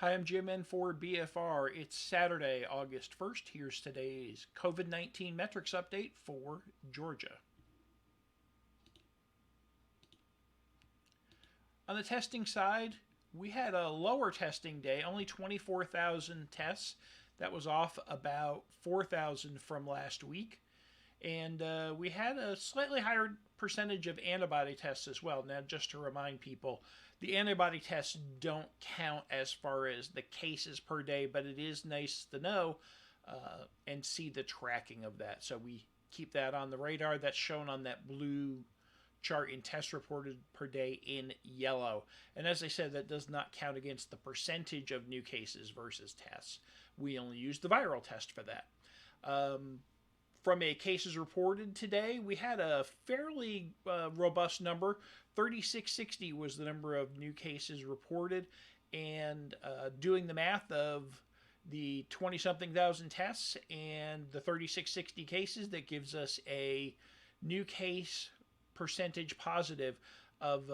Hi, I'm Jim in for BFR. It's Saturday, August 1st. Here's today's COVID 19 metrics update for Georgia. On the testing side, we had a lower testing day, only 24,000 tests. That was off about 4,000 from last week. And we had a slightly higher percentage of antibody tests as well. Now, just to remind people, the antibody tests don't count as far as the cases per day, but it is nice to know and see the tracking of that. So we keep that on the radar. That's shown on that blue chart in tests reported per day in yellow. And as I said, that does not count against the percentage of new cases versus tests. We only use the viral test for that. From a cases reported today, we had a fairly robust number. 3,660 was the number of new cases reported. And doing the math of the 20-something thousand tests and the 3,660 cases, that gives us a new case percentage positive of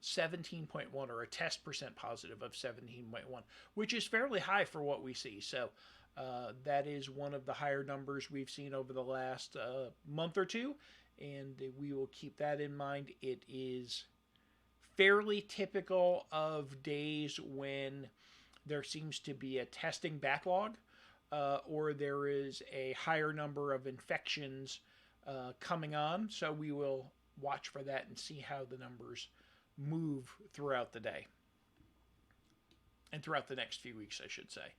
17.1, or a test percent positive of 17.1, which is fairly high for what we see. So that is one of the higher numbers we've seen over the last month or two, and we will keep that in mind. It is fairly typical of days when there seems to be a testing backlog or there is a higher number of infections coming on. So we will watch for that and see how the numbers move throughout the day and throughout the next few weeks, I should say.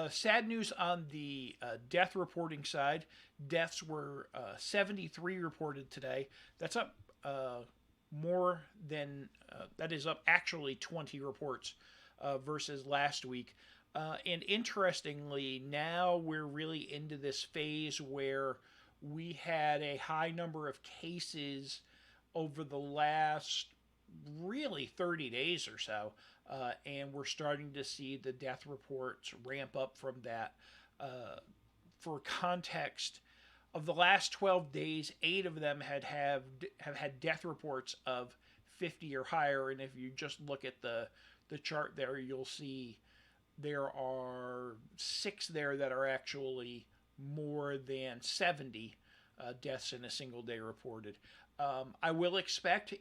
Sad news on the death reporting side. Deaths were 73 reported today. That's up more than, that is up actually 20 reports versus last week. And interestingly, now we're really into this phase where we had a high number of cases over the last really 30 days or so. And we're starting to see the death reports ramp up from that. For context, of the last 12 days, 8 of them have had death reports of 50 or higher. And if you just look at the chart there, you'll see there are 6 there that are actually more than 70 deaths in a single day reported. I will expect,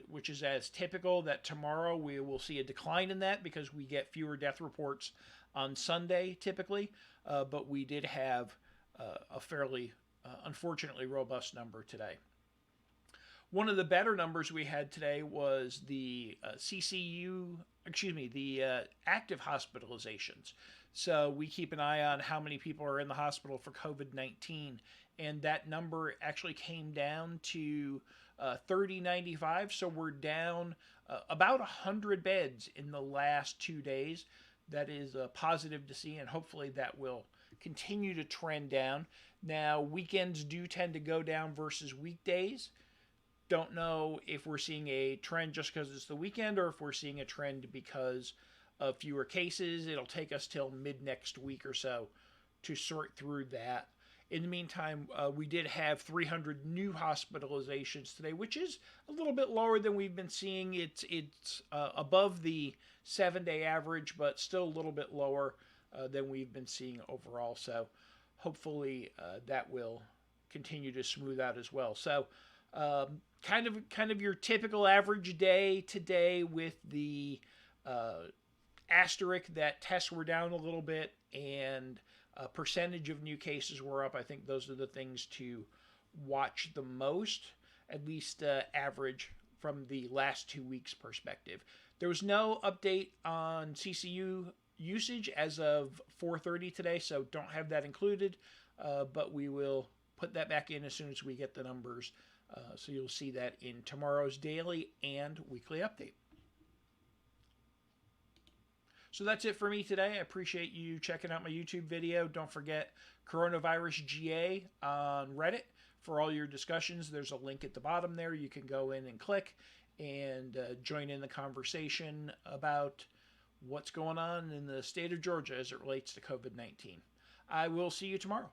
which is as typical, that tomorrow we will see a decline in that because we get fewer death reports on Sunday typically. But we did have a fairly, unfortunately, robust number today. One of the better numbers we had today was the the active hospitalizations. So we keep an eye on how many people are in the hospital for COVID-19, and that number actually came down to 3095. So we're down about 100 beds in the last 2 days. That is positive to see, and hopefully that will continue to trend down. Now, weekends do tend to go down versus weekdays. Don't know if we're seeing a trend just because it's the weekend or if we're seeing a trend because of fewer cases. It'll take us till mid next week or so to sort through that. In the meantime, we did have 300 new hospitalizations today, which is a little bit lower than we've been seeing. It's above the 7-day average, but still a little bit lower than we've been seeing overall. So hopefully that will continue to smooth out as well. So kind of your typical average day today, with the asterisk that tests were down a little bit and percentage of new cases were up. I think those are the things to watch the most, at least average from the last 2 weeks perspective. There was no update on CCU usage as of 4:30 today, so don't have that included, but we will put that back in as soon as we get the numbers. So you'll see that in tomorrow's daily and weekly update. So that's it for me today. I appreciate you checking out my YouTube video. Don't forget Coronavirus GA on Reddit for all your discussions. There's a link at the bottom there. You can go in and click and join in the conversation about what's going on in the state of Georgia as it relates to COVID-19. I will see you tomorrow.